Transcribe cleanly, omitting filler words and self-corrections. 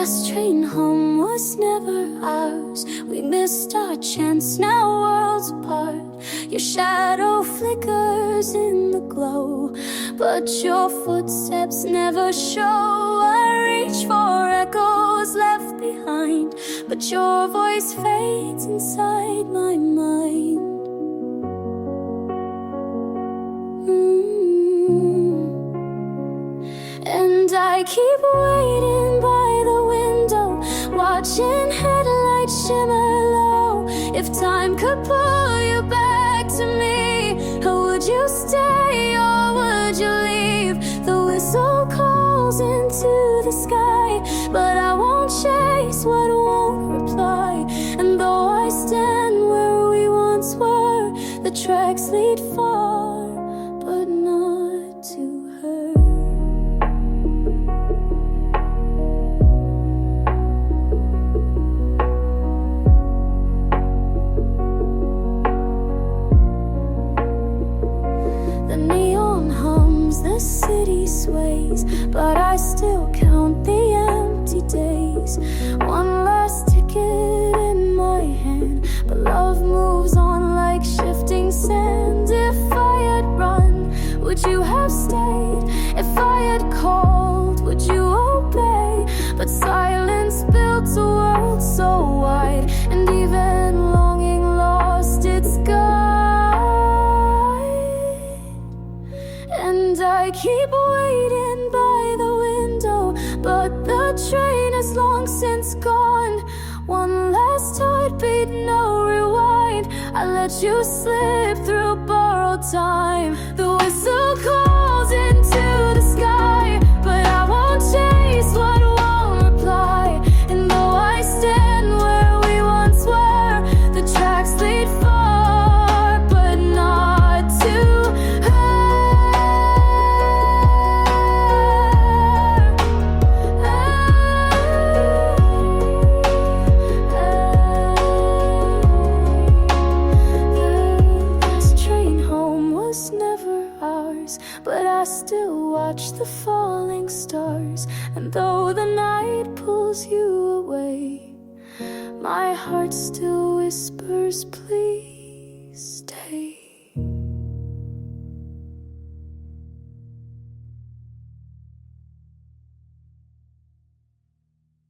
last train home was never ours. We missed our chance, now worlds apart. Your shadow flickers in the glow, but your footsteps never show. I reach for echoes left behind, but your voice fades inside my mind. And I keep waiting by the window, watching headlights shimmer low. If time could pull you back to me, would you stay or would you leave? The whistle calls into the sky, but I won't chase what won't reply. And though I stand where we once were, the tracks lead far, but not to her. The city sways, but I still count the empty days. One last ticket in my hand, but love moves on like shifting sand. If I had run, would you have stayed? If I had called, would you obey? But silence built a world so wide, and even longing lost its guide. And I keep waiting by the window, but the train is long since gone. One last heartbeat, no rewind. I let you slip through borrowed time. The whistle calls into the sky, but I won't chase what won't reply. And though I stand where we once were, the tracks lead far, but not to her. But I still watch the falling stars, and though the night pulls you away, my heart still whispers, please stay.